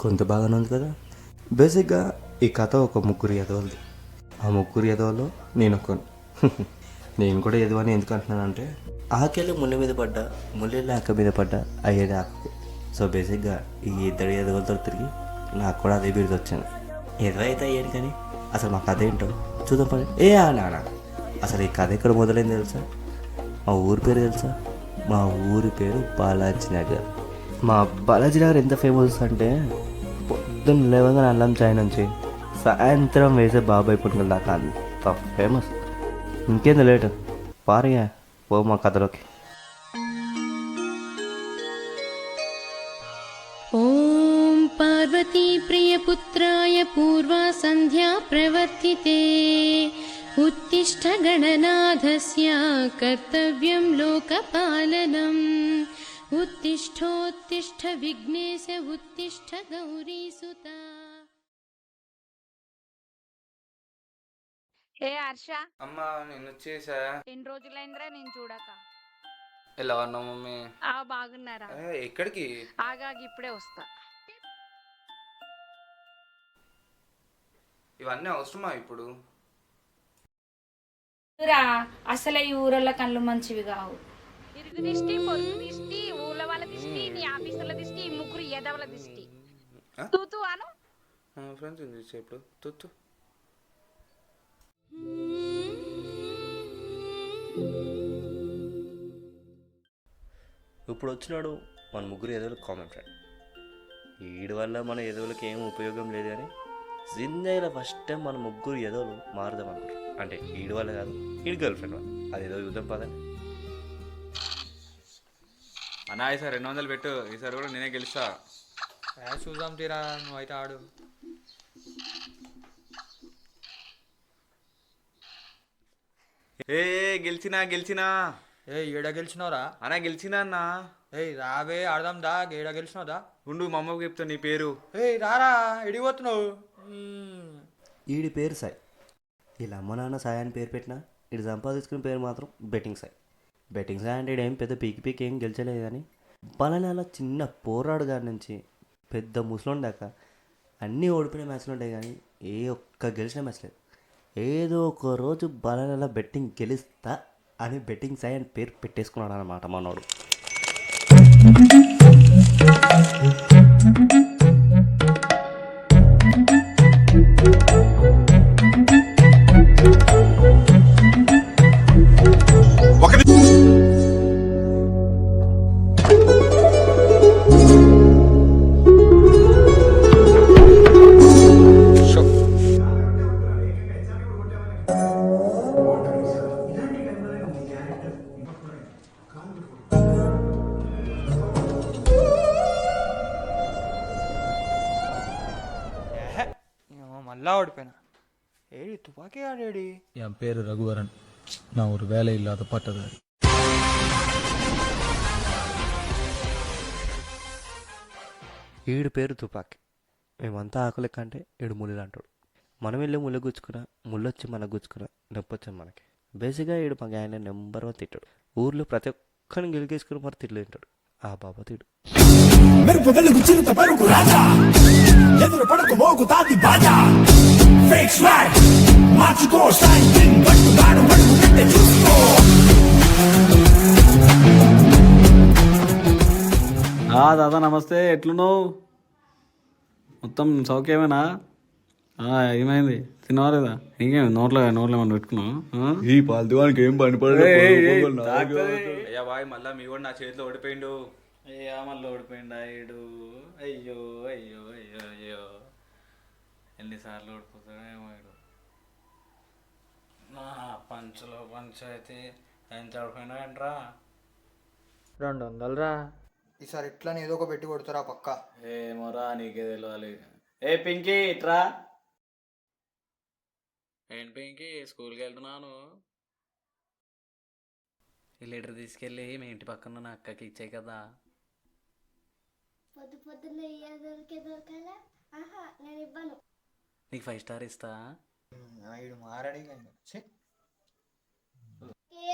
గొంతు బాగానే ఉంది కదా. బేసిక్గా ఈ కథ ఒక ముగ్గురు ఎదవలది. ఆ ముగ్గురు ఎదవలో నేను ఒక్కను. నేను కూడా ఎదవని ఎందుకు అంటున్నానంటే ఆకెళ్ళి ముళ్ళ మీద పడ్డా, ముళ్ళెళ్ళి ఆక మీద పడ్డా అయ్యేది ఆకు. సో బేసిక్గా ఈ ఇద్దరు ఎదవలతో తిరిగి నాకు కూడా అదే బిరుదు వచ్చింది. ఎదవ అయితే అయ్యాను కానీ అసలు మా కథ ఏంటో చూద్దాం పని. నాన్న అసలు ఈ కథ ఎక్కడ మొదలైంది తెలుసా? మా ఊరి పేరు తెలుసా? మా ఊరి పేరు బాలాజీ నగర్. మా బాలాజీ నగర్ ఎంత ఫేమస్ అంటే పొద్దున్న లేవగా అల్లం చాయ్ నుంచి సాయంత్రం వేసే బాబాయ్ పుట్టుకల దాకా అంత ఫేమస్. ఇంకేంది లేట్ పారయ్యా ఓ మా కథలోకి. ఓం పార్వతీ ప్రియపుత్రాయ పూర్వా సంధ్యా ప్రవర్తితే ఉత్తిష్ట గణనాథస్య కర్తవ్యం లోకపాలనం ఉత్తిష్టోత్తిష్ట విఘ్నేశ ఉత్తిష్ట గౌరీసుత. ఏ హర్ష, అమ్మా నేను వచ్చేసా. ఎన్ని రోజులైందిరా నేను చూడక. ఎలా ఉన్నావు మమ్మీ? బాగున్నారా? ఎక్కడికి? ఆగాగి ఇప్పుడే వస్తా. ఇవన్నీ అవసరమా ఇప్పుడు? అసలే ఈ ఊరల్ల కళ్ళు మంచివి కావు. ఇరుగు దిష్టి, పొరుగు దిష్టి, ఊళ్ళ వాళ్ళ దిష్టి, నీ ఆఫీసుల దిష్టి, ఈ ముగ్గురు ఎదవల దిష్టి. తూతూ అను. ఫ్రెండ్స్ చూసే ఇప్పుడు తుత్తు. ఇప్పుడు వచ్చినాడు మన ముగ్గురు ఎదవులకు కామన్ ఫ్రెండ్. వీడి వల్ల మన ఎదవులకి ఏం ఉపయోగం లేదు కానీ జిందగీలో ఫస్ట్ టైం మన ముగ్గురు ఎదవులు మారుదాం అనుకుంటారు. అంటే వీడి వల్ల కాదు, వీడి గర్ల్ ఫ్రెండ్ వల్ల. అది ఏదో యుద్ధం పదండి. అన్నా ఈసారి 200 పెట్టు, ఈసారి కూడా నేనే గెలుస్తా. చూద్దాం తీరా, నువ్వైతే ఆడు. గెలిచినా ఏడ గెలిచినవరా? అన్నా గెలిచినా అన్నా. రావే ఆడదాం దా. ఏడ గెలిచినావుదా? ఉండు మా అమ్మకి చెప్తా నీ పేరు. రారా, ఎడిపోతున్నావు? వీడి పేరు సాయి. వీళ్ళ అమ్మ నాన్న సాయి అని పేరు పెట్టినా వీడు సంపాదించుకున్న పేరు మాత్రం బెట్టింగ్ సాయి. బెట్టింగ్ సాయి అంటే ఏం పెద్ద పీకి ఏం గెలిచలేదు కానీ బలనాల చిన్న పోరాడు గారి నుంచి పెద్ద ముసలోని దాకా అన్నీ ఓడిపోయిన మ్యాచ్లు ఉంటాయి కానీ ఏ ఒక్క గెలిచిన మ్యాచ్ లేదు. ఏదో ఒక రోజు బలనాల బెట్టింగ్ గెలుస్తా అని బెట్టింగ్ సాయి అని పేరు పెట్టేసుకున్నాడు అన్నమాట మనోడు. மல்லா ஓடிப்பேனா? ஏடி துப்பாக்கி ஆடேடி. என் பேர் ரகுவரன். நான் ஒரு வேலை இல்லாத பட்டதாரி. ఈడు పేరు తుపాకి. మేమంతా ఆకులెక్క అంటే ఈడు ముళ్ళు అంటాడు. మనం వెళ్ళి ముళ్ళు గుచ్చుకున్నా, ముళ్ళొచ్చి మనకు గుచ్చుకున్నా నొప్పొచ్చాను మనకి. బేసిక్గా ఈడు మా ఆయన నెంబర్ 1 తిట్టాడు. ఊర్లో ప్రతి ఒక్కరిని గెలికేసుకుని మరి తిట్లు తింటాడు. ఆ బాబా తిడు. దాదా నమస్తే, ఎట్లున్నావు? మొత్తం సౌఖ్యమేనా? ఏమైంది, తిన్నావా లేదా? ఇంకేమి నోట్లో ఏమన్నా పెట్టుకున్నావు? ఈ పాలతీవానికి ఏం పని అయ్యా బాయ్, మళ్ళా మీ కూడా నా చేతిలో ఓడిపోయిండు. అయ్యా మళ్ళీ ఓడిపోయిండా ఈడు? అయ్యో అయ్యో అయ్యో అయ్యో, ఎన్నిసార్లు ఓడిపోతాడేమో ఈడు. నా పంచులో పంచాయతీ ఎంత ఓడిపోయినా ఏంట్రా? 200 రా. ఈసారి ఎట్లా ఏదో ఒక పెట్టి కొడతారా పక్క. ఏమోరా, నీకే తెలియాలి. పింకీ ఇట్రా. ఏంటి పింకీ, స్కూల్కి వెళ్తున్నాను. ఈ లీటర్ తీసుకెళ్ళి మీ ఇంటి పక్కన నా అక్కకి ఇచ్చాయి కదా. పొద్దున్నే దొరకాలా? నేను ఇవ్వను. నీకు 5 స్టార్ ఇస్తా. మారాడి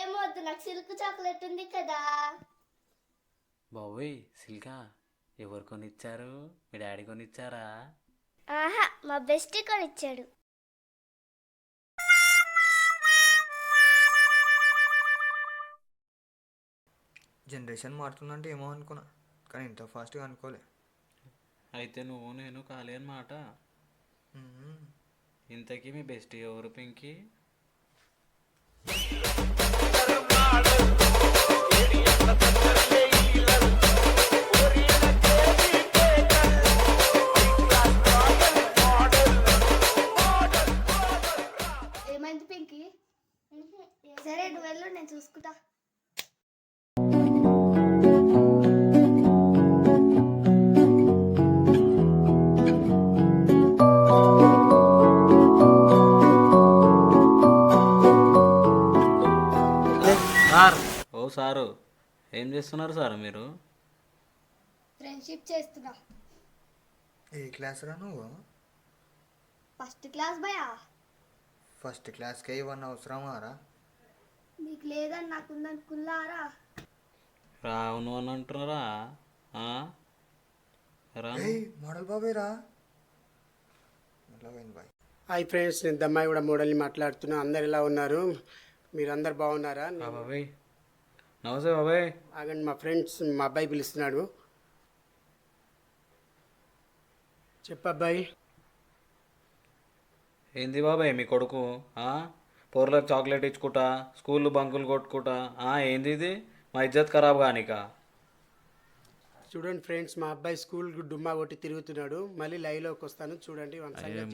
ఏమొద్దు, నాకు సిల్క్ చాక్లెట్ ఉంది కదా. బాబోయ్ సిల్కా, ఎవరు కొనిచ్చారు? మీ డాడీ కొనిచ్చారా? ఆహా మా బెస్ట్ కొనిచ్చాడు. జనరేషన్ మారుతుందంటే ఏమో అనుకున్నా, కానీ ఇంత ఫాస్ట్గా అనుకోలే. అయితే నువ్వు నేను ఖాళీ అన్నమాట. ఇంతకీ మీ బెస్ట్ ఎవరు పింకీ? ఏమైంది పింకీ? సరే నువ్వు వెళ్ళు, నేను చూసుకుంటా. సార్, ఓ సారు, ఏం చేస్తున్నారు సార్ మీరు? ఫ్రెండ్షిప్ చేస్తున్నా. ఏ క్లాస్ రా నువ్వు? ఫస్ట్ క్లాస్ భయా. ఫస్ట్ క్లాస్కే ఇవన్నీ అవసరమా రా? నీకు లేదని నాకుందని కుల్లారా. రావును అని అంటున్నారా? రా. మోడల్ బాబాయ్ రా. బాయ్. హాయ్ ఫ్రెండ్స్, నేను దమ్మాయి కూడా మోడల్ని మాట్లాడుతున్నా. అందరు ఎలా ఉన్నారు? మీరు అందరు బాగున్నారా? బాబాయ్ నమస్తే బాబాయ్. ఆగండి, మా ఫ్రెండ్స్ మా అబ్బాయి పిలుస్తున్నాడు. చెప్పబ్బాయి. ఏంది బాబాయ్ మీ కొడుకు పోర్లకు చాక్లెట్ ఇచ్చుకుంటా, స్కూల్ బంకులు కొట్టుకుంటా, ఏంది ఇది? మా ఇజ్జత్ ఖరాబ్ కానిక. చూడండి ఫ్రెండ్స్, మా అబ్బాయి స్కూల్ డుమ్మా కొట్టి తిరుగుతున్నాడు. మళ్ళీ లైవ్లోకి వస్తాను, చూడండి. ఇన్స్టాగ్రామ్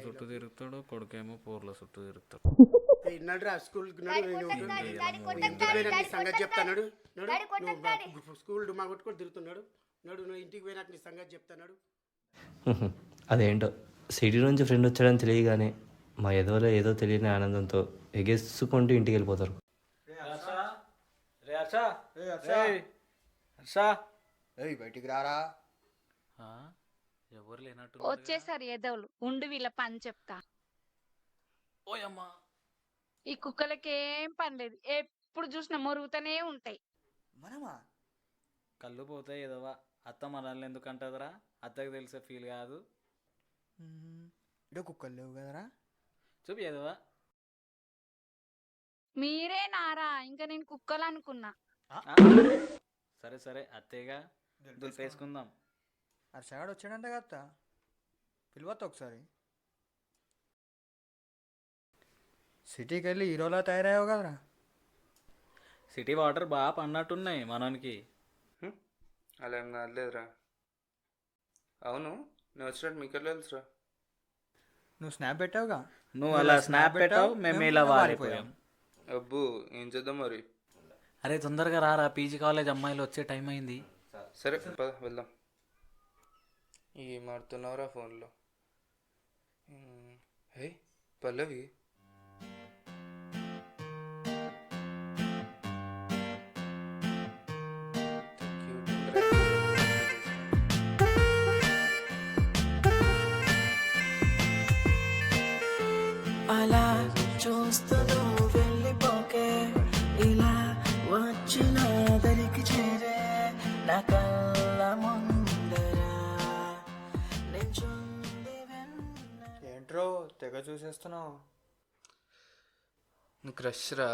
చుట్టూ తిరుగుతాడు, కొడుకేమో పోర్ల చుట్టూ తిరుగుతాడు. నడురా స్కూల్ సంగతి చెప్తాడు. నువ్వు స్కూల్ డుమ్మా కొట్టుకొని తిరుగుతున్నాడు. నువ్వు ఇంటికి పోయినాక నీ సంగతి చెప్తాడు. అదేంటో సిటీ నుంచి ఫ్రెండ్ వచ్చాడని తెలియగానే మా ఎదవలో ఏదో తెలియని ఆనందంతో ఎగేసుకుంటూ ఇంటికి వెళ్ళిపోతారు. బయటికి రారా. ఎవరు లేనట్టు వచ్చేసారు ఎదవులు, ఉండి వీళ్ళ పని చెప్తా. ఓయమ్మా, ఈ కుక్కలకి ఏం పని లేదు, ఎప్పుడు చూసినా మొరుగుతూనే ఉంటాయి. మనమా? కళ్ళు పోతాయి ఎదవా. అత్త మనల్ని ఎందుకు అంటదిరా? అత్తకు తెలిసే ఫీల్ కాదు. ఇడో కుక్కలు లేవు కదరా. చూపి ఎదవా. మీరే నారా? ఇంకా నేను కుక్కలు అనుకున్నా. సరే సరే, అత్తేగా దులిపేసుకుందాం. హర్షగాడు వచ్చాడంట కదా, పిలవద్దు ఒకసారి. సిటీకి వెళ్ళి హీరోలా తయారయ్యావు కదరా. సిటీ వాటర్ బాగా పడినట్టున్నాయి మనకి. అలా ఏం కాదులేదురా. అవును, నేను వచ్చినట్టు మీకు ఎట్లా తెలుసురా? నువ్వు స్నాప్ పెట్టావుగా. నువ్వు అలా స్నాప్ పెట్టావు, మేము ఇలా వారిపోయాం. అబ్బు, ఏం చేద్దాం మరి? అరే తొందరగా రారా, పీజీ కాలేజ్ అమ్మాయిలు వచ్చే టైం అయింది. సరే పద వెళ్దాం. ఏం మారుతున్నావురా ఫోన్లో? హే పల్లవి, అలా చూస్తూ వెళ్ళిపోకే, ఇలా వచ్చిన దరికి చేరే నా కళ్ళ ముందరా. ఏంట్రో తెగ చూసేస్తున్నావు? నువ్వు క్రష్ రా.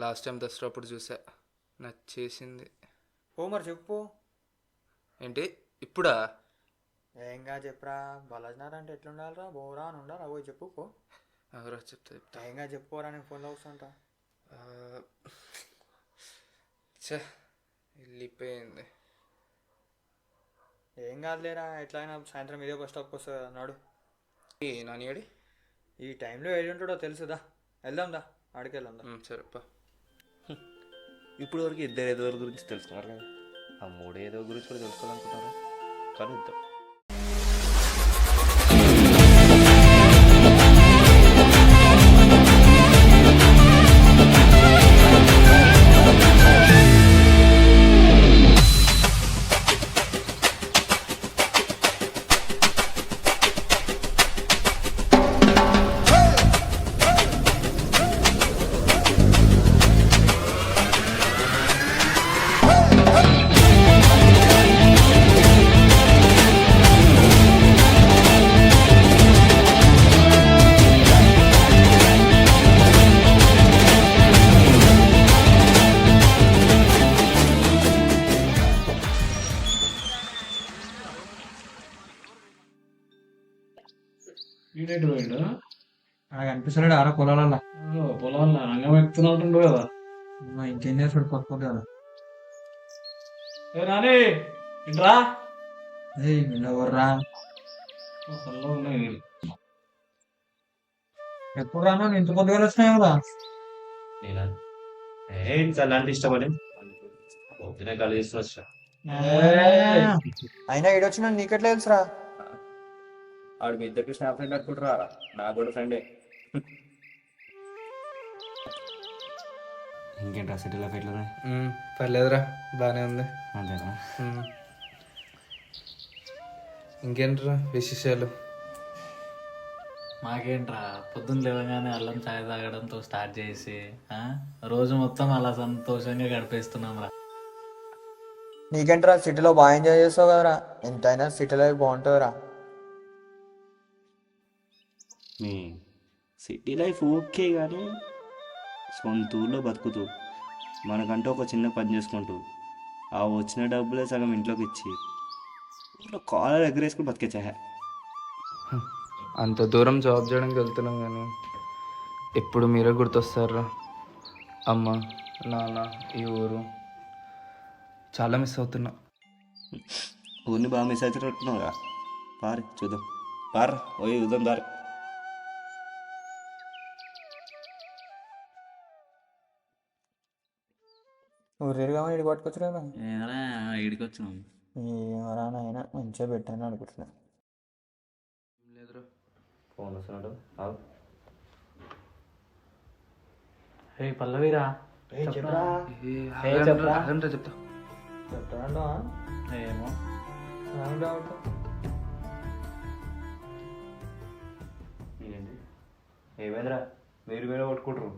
లాస్ట్ టైం దసరా అప్పుడు చూసా, నచ్చేసింది. ఓ మరి చెప్పు. ఏంటి ఇప్పుడా? ఏంగా చెప్పరా. బలజ్నారా అంటే ఎట్లుండాలరా? బోరా అని ఉండాలి. అవో చెప్పుకో. ఎవరా చెప్తా చెప్తా. ఏంగా చెప్పుకోరా, నేను ఫోన్లో వస్తుంటా. చే వెళ్ళిపోయింది. ఏం కాదులేరా, ఎట్లయినా సాయంత్రం ఇదే బస్ స్టాప్కి వస్తుంది కదా. నాడు నాని అడి ఈ టైంలో ఏది ఉంటాడో తెలుసుదా. వెళ్దాందా, ఆడికి వెళ్దాం. సరేపా. ఇప్పుడు వరకు ఇద్దరు ఏదో గురించి తెలుసుకున్నారు కదా, ఆ మూడు ఏదో గురించి కూడా తెలుసుకోవాలనుకుంటున్నారు. కలుద్దాం. ఏంటి పోయిండు నాకు అనిపిస్తలేడు ఆడ పొలాలల్లో. పొలాల్లో రంగం ఎక్కుతున్నట్టుండు కదా. ఇంకేం చేస్తాడు కొట్టుకోదు కదా. ఏ రాని ఇట్రా. వీళ్ళెవర్రా? పొలంలో ఉన్నాయి. ఎప్పుడు రాను ఇంత పొద్దుగా వచ్చినాయి కదా. అలాంటి ఇష్టపడి పొద్దునే కళ్ళు తీసుకుని వచ్చా. అయినా ఈడొచ్చిన నీకెట్లా తెలుసురా? ఆడు మీ ఇద్దరికి స్నాప్ ఫ్రెండ్ అనుకుంటారా? నాకు కూడా ఫ్రెండే. ఇంకేంట్రా సిటీ లైఫ్ ఎట్లా? పర్లేదురా, బాగానే ఉంది. అంతేనా? ఇంకేంట్రా విశేషాలు? మాకేంట్రా పొద్దున్న లేవగానే అల్లం చాయ్ తాగడంతో స్టార్ట్ చేసి రోజు మొత్తం అలా సంతోషంగా గడిపేస్తున్నాం రా. నీకేంట్రా సిటీలో బాగా ఎంజాయ్ చేస్తావు కదరా. ఎంతైనా సిటీ లైఫ్ బాగుంటుందిరా. మీ సిటీ లైఫ్ ఓకే కానీ సొంత ఊళ్ళో బతుకుతూ మనకంటూ ఒక చిన్న పని చేసుకుంటూ ఆ వచ్చిన డబ్బులే సగం ఇంట్లోకి ఇచ్చి ఊళ్ళో కాలర్ ఎగరేసుకుని బతికేచ్చా. అంత దూరం జాబ్ చేయడానికి వెళ్తున్నాం కానీ ఎప్పుడు మీరే గుర్తొస్తారా? అమ్మ, నాన్న, ఈ ఊరు చాలా మిస్ అవుతున్నా. ఊరిని బాగా మిస్ అవుతున్నట్టున్నావుగా. పారి చూద్దాం, పార పోయి చూద్దాం దారి. ఊరేరుగా ఇడి పట్టుకొచ్చు కదా. ఇడికి వచ్చినాం. ఏమరానైనా మంచిగా పెట్టాను అనుకుంటున్నా. లేదురా. ఫోన్ వస్తున్నాడు. హే పల్లవిరా. చెప్పరా చెప్తా. చెప్తానంటా ఏమో ఏమైందిరా? మీరు మీరే కొట్టుకుంటారు.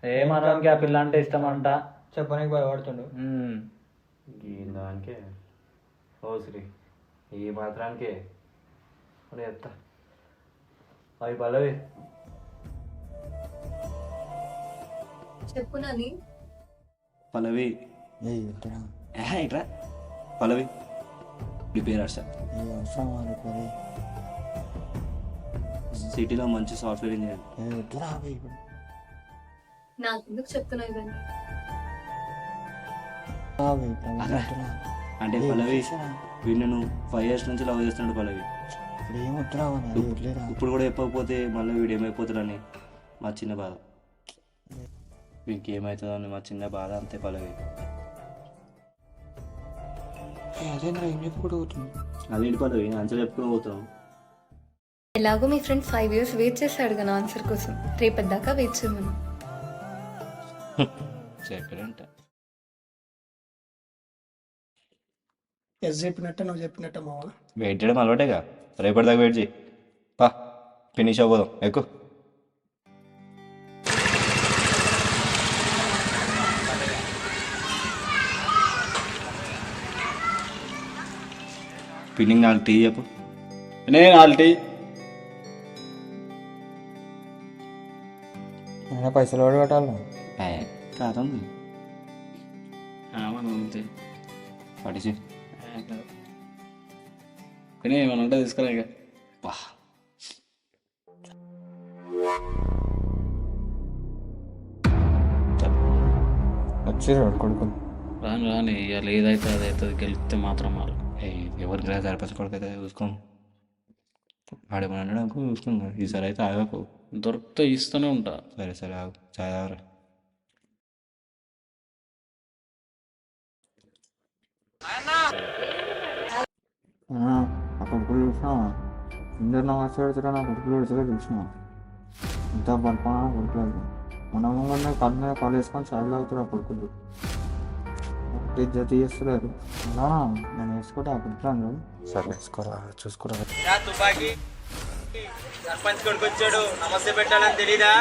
ఏమనడానికి ఆ పిల్ల అంటే ఇష్టం అంట. చెప్పడానికి భయపడుతుండు. దానికే ఓ శ్రీ ఈ మాత్రానికే చెప్తా. అవి పల్లవి చెప్పునని పల్లవి ఇట్రా. పల్లవి నీ పేరు హర్ష. సిటీలో మంచి సాఫ్ట్వేర్ ఇంజనీర్. నాకు ఎందుకు చెప్తున్నావు ఇవన్నీ? అంటే పల్లవి వీడిని నువ్వు 5 years నుంచి లవ్ చేస్తున్నాడు పల్లవి. ఇప్పుడు కూడా చెప్పకపోతే మళ్ళీ వీడు ఏమైపోతాడని మా చిన్న బాధ. వీడికి ఏమవుతుందని మా చిన్న బాధ, అంతే పల్లవి. అదేంటి పల్లవి ఆన్సర్ చెప్పుకుని పోతాం. ఎలాగో మీ ఫ్రెండ్ 5 years వెయిట్ చేశాడు కదా ఆన్సర్ కోసం. రేపటిదాకా వెయిట్ చేయమను. చెప్పాడంట. ఎస్ చెప్పినట్ట నువ్వు చెప్పినట్ట మావా. వెయిట్ చేయడం అలవాటేగా, రేపటిదాకా వెయిట్ చేయి. పా ఫినిష్ అవ్వదాం, ఎక్కువ. పిన్నింగ్ 4 టీ చెప్పు. నేను ఆల్టీ పైసలు కూడా కట్టాలి. కాదండి అంతే పడిచి కానీ ఏమన్నా ఉంటే తీసుకురా ఇక. పా వచ్చి కొడుకుని రాని ఇవాళ ఏదైతే అదైతుంది. గెలిస్తే మాత్రం వాళ్ళు ఎవరి గ్లాస్ సరిపరచుకోవడానికి చూసుకోం. ఆడేమన్నా అనుకో చూసుకుందాం. ఈసారి అయితే ఆగకు. దొరికితే ఇస్తూనే ఉంటా. సరే సరే ఆగు. చాయ్ ఆగరా. ఆ కొడుకులు చూసినా అందరు నా వచ్చి పెడతారా? నా కొడుకులు పెడతారా చూసినా ఇంత పడిపోయినా కొడుకులు మనముగానే కళ్ళ మీద కాలు వేసుకొని చాలు తాగుతారు ఆ కొడుకులు. జతి చేస్తున్నారు. అలా నేను వేసుకుంటే ఆ కొడుకులు అందరూ సరే వేసుకోరా చూసుకోరా. సర్పంచ్ కొడుకు వచ్చాడు, నమస్తే పెట్టాలని తెలీదా?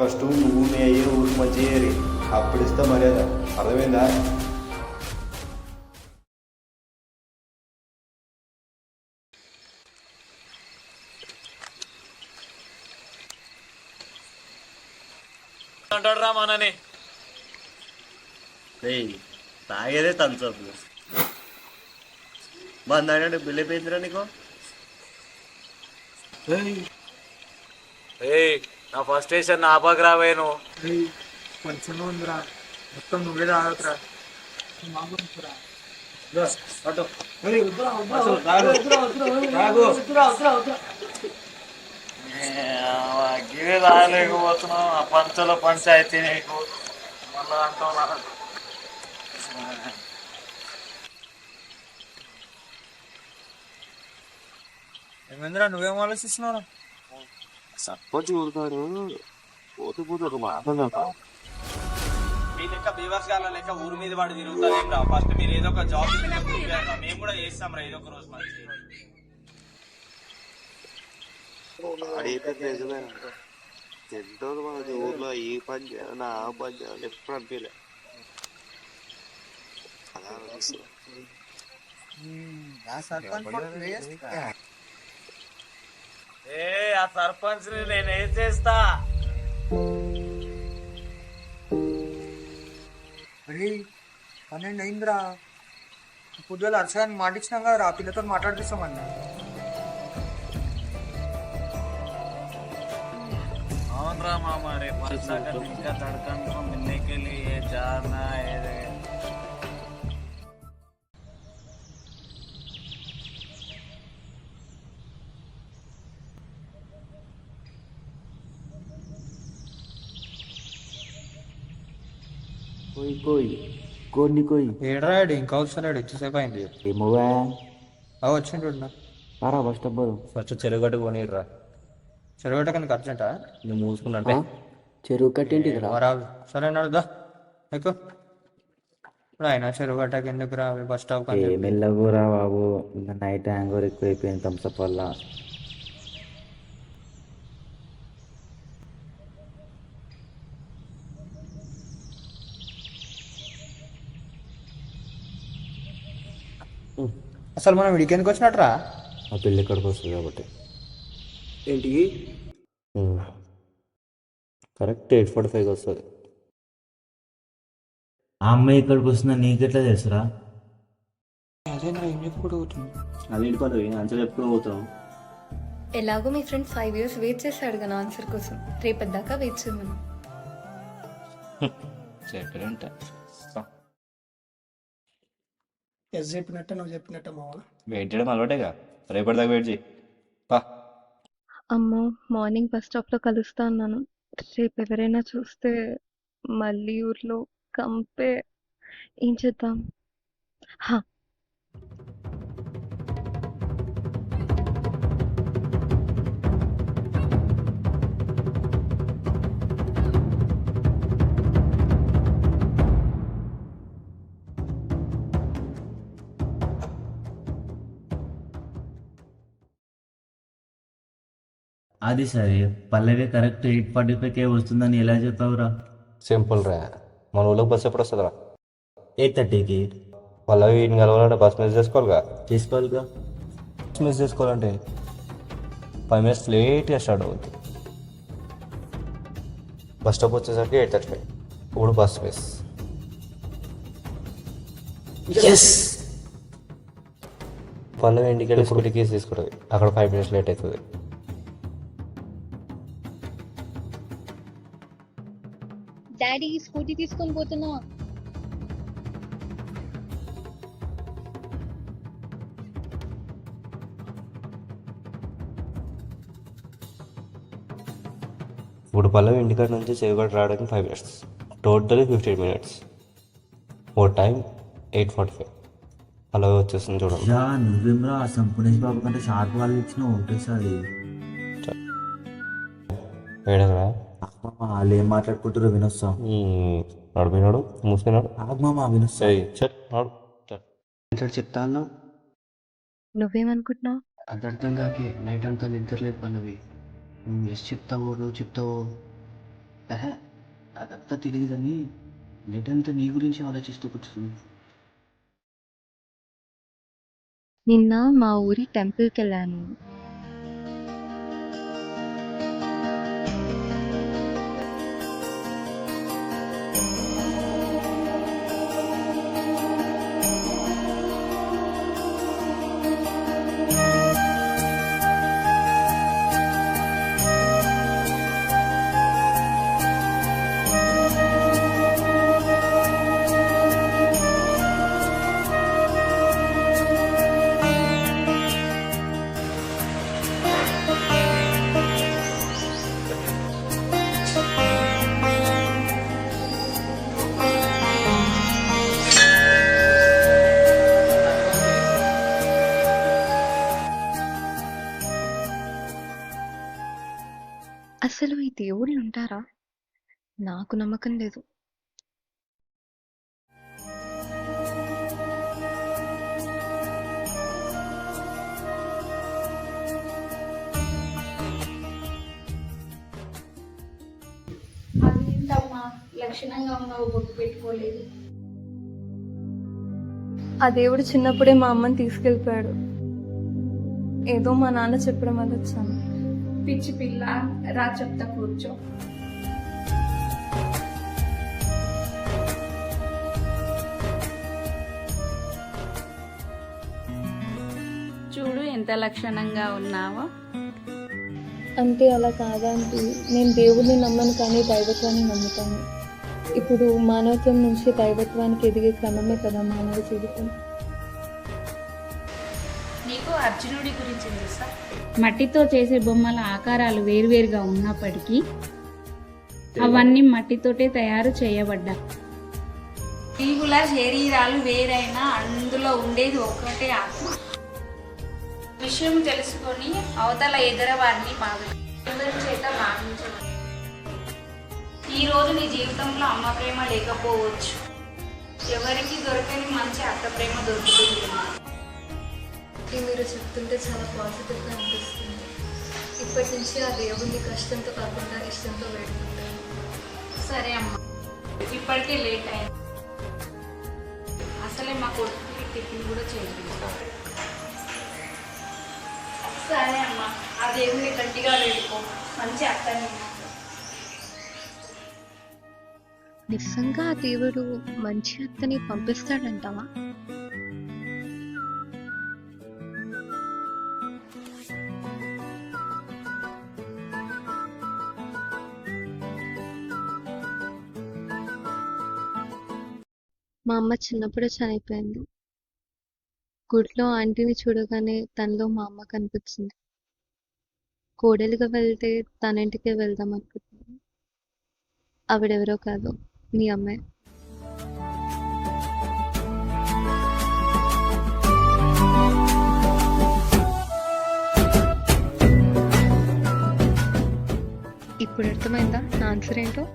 ఫస్ట్ నువ్వు మీ అయ్యే ఊరికి మంచి చేయరి, అప్పుడు ఇస్తా మర్యాద. అర్థమైందా? అంటాడు రా మనని. తాగేదే థమ్స్అప్ బంద్ అంటే బిల్ అయిపోయిందిరా నీకు. నా ఫస్ట్ స్టేషన్ నా పక్క రావేను. కొంచెం ఉందిరా, మొత్తం నువ్వే తాగదురా. గిరి రాలేకపోతున్నావు, ఆ పంచలో పంచాయతీ నీకు మళ్ళా అంటావు. ఏమైందిరా, నువ్వేం ఆలోచిస్తున్నావు? సర్పంచ్ ఊరుతాడు, పోతూ పోతూ ఒక మాట. మీ లెక్క బీవర్స్ గాల లెక్క ఊరి మీద వాడు తిరుగుతారేం రా. ఫస్ట్ మీరు ఏదో ఒక జాబ్ మేము కూడా చేస్తాం రా ఏదో ఒక రోజు మంచి. ఊర్లో ఈ పని చేయాలి ఆ పని చేయాలి ఎప్పుడు అనిపించలే. ఆ సర్పంచ్ ని నేనేం చేస్తా? పన్నెండు అయిందిరా, పొద్దుల అర్చగాన్ని మాటిచ్చినాం కదా, ఆ పిల్లతో మాట్లాడిస్తామన్నా. అవునరా మామ, రేపు వచ్చాక ఇంకా తడకంతో మిన్నేకెళ్ళి ఏ జానా ఏదే. ఏడ్రాడు ఇంకా వస్తున్నాడు, ఎంతసేపు అయింది? వచ్చిండు ఫస్ట్ చెరువు గట్టు కొనిరా. చెరువు కనుక అర్జెంటా? నువ్వు మూసుకున్నట్టే. చెరువు కట్టేంటి సరే నడుదా ఎక్కువ. ఇప్పుడు అయినా చెరువు కట్టకి ఎందుకు రా, బస్ స్టాప్ కానీ మెల్లగురా బాబు, నైట్ హ్యాంగర్ ఎక్కువైపోయింది థమ్స్అప్ వల్ల. అసలు మనం వీడికి ఎందుకు వచ్చినట్రా? ఆ పెళ్ళి ఎక్కడికి వస్తుంది కాబట్టి. ఏంటికి? కరెక్ట్ 8:45 వస్తుంది. ఆ అమ్మాయి ఇక్కడికి వస్తుందా నీకెట్లా తెలుసురా? అదేనా ఏం చెప్పుకుంటూ పోతుంది? అది ఇంటి పని ఆన్సర్ చెప్పుకుని పోతున్నాం. ఎలాగో మీ ఫ్రెండ్ 5 years వెయిట్ చేశాడు కదా ఆన్సర్ కోసం, రేపటిదాకా వెయిట్ చేయమను. చెప్పారంట ఎస్ చెప్పినట్టే నువ్వు చెప్పినట్టే మావా. వెయిట్ చేయడం అలవాటేగా, రేపటిదాకా వెయిట్ చేయి. పా. అమ్మో, మార్నింగ్ బస్ స్టాప్లో కలుస్తా అన్నాను, రేపు ఎవరైనా చూస్తే మళ్ళీ ఊర్లో కంపే. ఏం చేద్దాం? హా, అది సరే, పల్లవి కరెక్ట్ 8:45కే వస్తుందని ఎలా చెప్పావురా? సింపుల్ రా, మన ఊళ్ళోకి బస్సు ఎప్పుడు వస్తుందిరా? 8:30కి. పల్లవి వీటిని కలవాలంటే బస్ మిస్ చేసుకోవాలిగా. చేసుకోవాలిగా. బస్ మిస్ చేసుకోవాలంటే 5 minutes లేట్గా స్టార్ట్ అవుతుంది. బస్ స్టాప్ వచ్చేసరికి 8:35. ఇప్పుడు బస్ మిస్. పల్లవి ఇంటికి వెళ్ళి ఫుడ్ కేసు తీసుకుంటుంది, అక్కడ 5 minutes లేట్ అవుతుంది. డాడీ స్కూటీ తీసుకొని పోతున్నా. ఇప్పుడు పల్లవి ఇంటికాడ నుంచి చెవిగడ రావడానికి 5 minutes, టోటల్ 15 minutes. ఓ టైం 8:45. పల్లవి వచ్చేస్తుంది చూడండి. నువ్వేమ్రా సంపునేష్ బాబు కంటే షార్ప్ వాళ్ళు ఇచ్చిన ఒకటేసారి. ఏడగరా వాళ్ళు ఏం మాట్లాడుకుంటారో వినొస్తాం. నడిపోయినాడు, మూసినాడు. ఆగమా వినొస్తాడు. చెప్తాను. నువ్వేమనుకుంటున్నావు? అది అర్థం కాకే నైట్ అంతా నిద్రలేదు పల్లవి. నువ్వు ఎస్ చెప్తావో నువ్వు చెప్తావో అదంతా తెలియదు కానీ నెటంతా నీ గురించి ఆలోచిస్తూ కూర్చుంది. నిన్న మా ఊరి టెంపుల్కి వెళ్ళాను. అసలు ఈ దేవుళ్ళు ఉంటారా? నాకు నమ్మకం లేదు. అదేంటమ్మా లక్షణంగా ఉన్నావు, బొట్టు పెట్టుకోలేదు. ఆ దేవుడు చిన్నప్పుడే మా అమ్మని తీసుకెళ్ళిపోయాడు. ఏదో మా నాన్న చెప్పడం వల్ల వచ్చాను. పిచ్చి పిల్ల, రా చెప్తా, కూర్చో. చూడు ఎంత లక్షణంగా ఉన్నావో. అంటే అలా కాదంటే నేను దేవుడిని నమ్మను కానీ దైవత్వాన్ని నమ్ముతాను. ఇప్పుడు మానవత్వం నుంచి దైవత్వానికి ఎదిగే క్రమమే కదా మానవ జీవితం. నీకు అర్జునుడి గురించి తెలుసా? మట్టితో చేసే బొమ్మల ఆకారాలు వేరువేరుగా ఉన్నప్పటికీ అవన్నీ మట్టితోటే తయారు చేయబడ్డా. జీవుల శరీరాలు వేరైనా అందులో ఉండేది ఒకటే ఆత్మ. విషయం తెలుసుకొని అవతల ఎదురవారిని ఎవరి చేత భావించవచ్చు. ఈ రోజు నీ జీవితంలో అమ్మ ప్రేమ లేకపోవచ్చు, ఎవరికి దొరకని మంచి అత్త ప్రేమ దొరుకుతుంది. మీరు చెప్తుంటే చాలా పాజిటివ్గా అనిపిస్తుంది. ఇప్పటి నుంచి ఆ దేవుడిని కష్టంతో కాకుండా ఇష్టంతో వేడుకుంటాను. సరే అమ్మ, ఇప్పటికే లేట్ అయింది. అసలే మా కొడుకుకి టిఫిన్ కూడా చేయించాలి. సరే అమ్మ, ఆ దేవుడిని గట్టిగా వేడుకో, మంచి అత్తని. నిజంగా ఆ దేవుడు మంచి అత్తని పంపిస్తాడంటావా? మా అమ్మ చిన్నప్పుడే చనిపోయింది. గుడిలో ఆంటీని చూడగానే తనలో మా అమ్మ కనిపించింది. కోడలిగా వెళ్తే తన ఇంటికే వెళ్దాం అనుకుంటున్నాను. ఆవిడెవరో కాదు, మీ అమ్మాయి. ఇప్పుడు అర్థమైందా నా ఆన్సర్ ఏంటో?